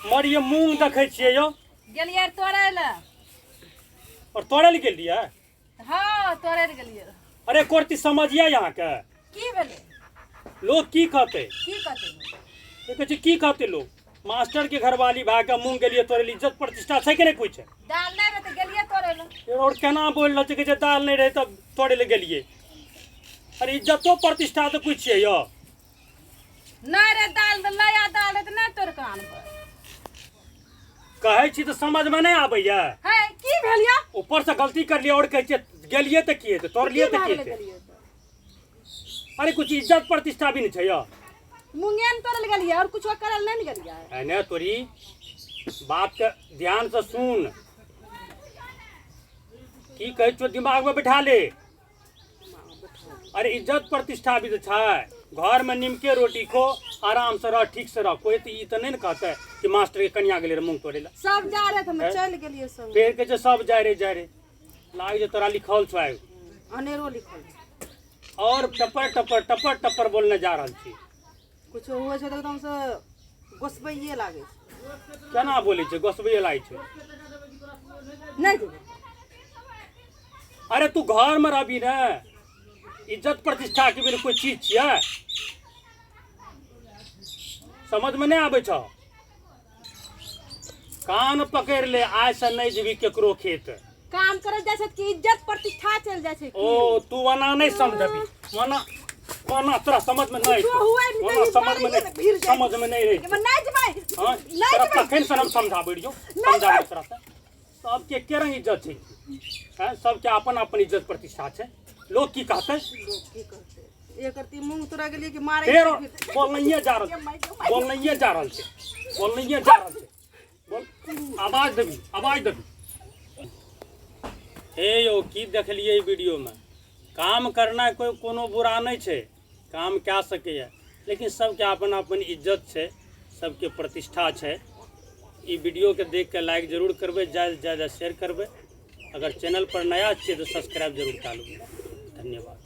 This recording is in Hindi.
मरिए मूंग देखे छियै यो गेलियै तोड़ै ले और तोड़े ले गेलियै। हाँ तोड़ै ले गेलियै। अरे कोर्ती समझिए यहाँ के की भेलै लोग की कहते की कहतै कहै छै की कहते लोग मास्टर के घरवाली भाग के मूंग गेलिए तोड़े ले इज्जत प्रतिष्ठा छै कि नहीं कुछ दाल नहीं रहे तो गेलियै तोड़ै ले। और केना बोल रहे छै कि दाल नहीं रहे तब तोड़े ले गेलिए। अरे इज्जतो प्रतिष्ठा तो कुछ छै यो नहीं रे दाल लया दाल रे तो नहीं तोड़ के आनबै कहै छी तो समझ में नहीं आबैया है की भेल या ऊपर से गलती कर लिया और कहै छै गेलिए तो किए तो तोड़ लिए तो किए। अरे कुछ इज्जत प्रतिष्ठा भी नहीं छै यो मूंगे ने तोड़े ले गेलियै और कुछ करल नहीं गेलियै। है तोरी बात के ध्यान से सुन की कहै छो दिमाग में बैठा ले। अरे इज्जत प्रतिष्ठा भी तो छै घर में निमके रोटी खो आराम से रह ठीक से रह कोई तो ई तो नहीं न कहते कि मास्टर के कन्या गेले मूंग तोड़े ला सब जा रहे थे हम चल गेलियै सब फिर के जे सब जाय रे लाग जे तोरा लिखल छ अनेरो लिखल और टपर टपर बोलने जा रहल छी कुछ हुए छै एकदम से गोसबैये लागे छै केना बोलै छै गोसबैये लागै छै नहीं जेबै। अरे तू घर में रहबी ना इज्जत प्रतिष्ठा के बिना कोई चीज छियै समझ में नहीं आबै छ। कान पकड़ ले आज से नहीं जेबी केकरो खेत काम करे जाय छै कि इज्जत प्रतिष्ठा चल जाय छै। ओ तू वना नहीं समझबी वना तोरा समझ में नहीं समझ में नहीं रही नहीं जेबै हां तोरा तखन से हम समझाबै रियो समझाबै तोरा से सबके के रंग इज्जत छै हैं सबके अपन अपन इज्जत प्रतिष्ठा छै लोग की कहते ये करती मूंग तोड़ा गेलियै कि मारे फेर बोल नहीं जा रहल छै बोल आवाज देबी हे यो की देखलिए वीडियो में काम करना कोई कोनो बुरा नहीं छै काम कए सकैए लेकिन सबके अपन अपन इज्जत छै सबके प्रतिष्ठा छै। ई वीडियो के देख के लाइक जरूर करबै ज़्यादा से ज़्यादा शेयर करबै अगर चैनल पर नया छियै तो सब्सक्राइब जरूर कए लेबै। धन्यवाद।